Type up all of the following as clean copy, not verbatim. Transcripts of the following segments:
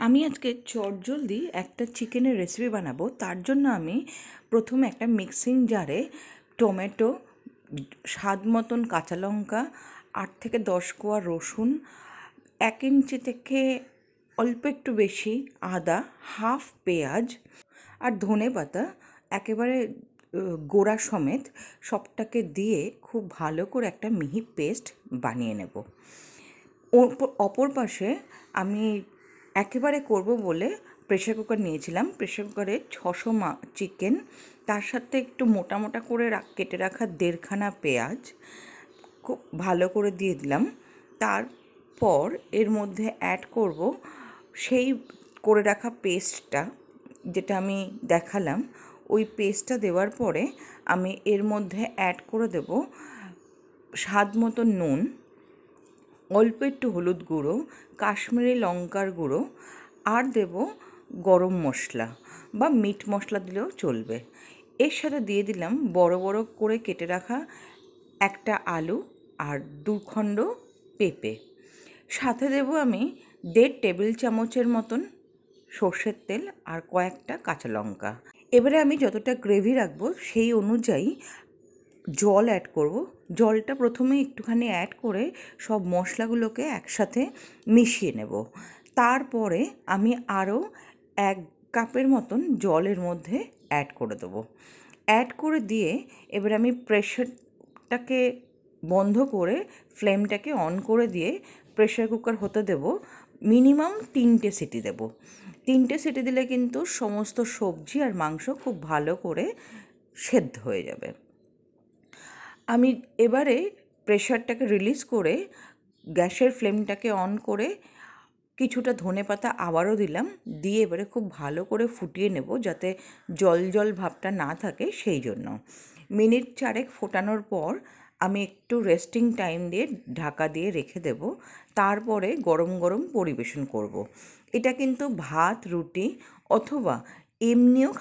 আমি আজকে চটজলদি একটা চিকেনের রেসিপি বানাবো। তার জন্য আমি প্রথমে একটা মিক্সিং জারে টমেটো, স্বাদ মতন কাঁচা লঙ্কা, 8 থেকে 10 কোয়া রসুন, 1 ইঞ্চি থেকে অল্প একটু বেশি আদা, হাফ পেঁয়াজ আর ধনেপাতা একেবারে গোড়া সমেত সবটাকে দিয়ে খুব ভালো করে একটা মিহি পেস্ট বানিয়ে নেব। অপর পাশে আমি একেবারে করব বলে প্রেশার কুকার নিয়েছিলাম। প্রেশার কুকারে 600 চিকেন, তার সাথে একটু মোটা মোটা করে কেটে রাখা 1.5খানা পেঁয়াজ খুব ভালো করে দিয়ে দিলাম। তারপর এর মধ্যে অ্যাড করব সেই করে রাখা পেস্টটা, যেটা আমি দেখালাম। ওই পেস্টটা দেওয়ার পরে আমি এর মধ্যে অ্যাড করে দেব স্বাদ মতো নুন, অল্প একটু হলুদ গুঁড়ো, কাশ্মীরি লঙ্কার গুঁড়ো, আর দেব গরম মশলা বা মিট মশলা দিলেও চলবে। এর সাথে দিয়ে দিলাম বড় বড় করে কেটে রাখা একটা আলু আর 2 খণ্ড পেঁপে। সাথে দেব আমি 1.5 টেবিল চামচের মতন সর্ষের তেল আর কয়েকটা কাঁচা লঙ্কা। এবারে আমি যতটা গ্রেভি রাখবো সেই অনুযায়ী জল অ্যাড করব। জলটা প্রথমে একটুখানি অ্যাড করে সব মশলাগুলোকে একসাথে মিশিয়ে নেব। তারপরে আমি আরও 1 কাপের মতন জলের মধ্যে অ্যাড করে দেবো। অ্যাড করে দিয়ে এবার আমি প্রেশারটাকে বন্ধ করে ফ্লেমটাকে অন করে দিয়ে প্রেশার কুকার হতে দেব। মিনিমাম 3টে সিটি দেব। 3টে সিটি দিলে কিন্তু সমস্ত সবজি আর মাংস খুব ভালো করে সেদ্ধ হয়ে যাবে। আমি এবারে প্রেশারটাকে রিলিজ করে গ্যাসের ফ্লেমটাকে অন করে কিছুটা ধনেপাতা আবারও দিলাম, দিয়ে এবারে খুব ভালো করে ফুটিয়ে নেব, যাতে জল জল ভাবটা না থাকে সেই জন্য। মিনিট 4 ফোটানোর পর আমি একটু রেস্টিং টাইম দিয়ে ঢাকা দিয়ে রেখে দেব। তারপরে গরম গরম পরিবেশন করব। এটা কিন্তু ভাত, রুটি অথবা এমনিও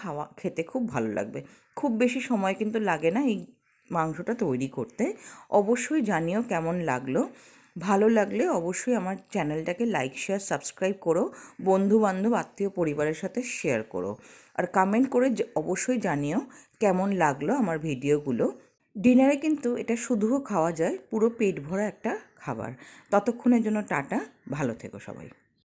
খেতে খুব ভালো লাগবে। খুব বেশি সময় কিন্তু লাগে না এই মাংসটা তৈরি করতে। অবশ্যই জানিও কেমন লাগলো। ভালো লাগলে অবশ্যই আমার চ্যানেলটাকে লাইক, শেয়ার, সাবস্ক্রাইব করো। বন্ধুবান্ধব, আত্মীয় পরিবারের সাথে শেয়ার করো। আর কমেন্ট করে অবশ্যই জানিও কেমন লাগলো আমার ভিডিওগুলো। ডিনারে কিন্তু এটা শুধুও খাওয়া যায়, পুরো পেট ভরা একটা খাবার। ততক্ষণের জন্য টাটা, ভালো থেকো সবাই।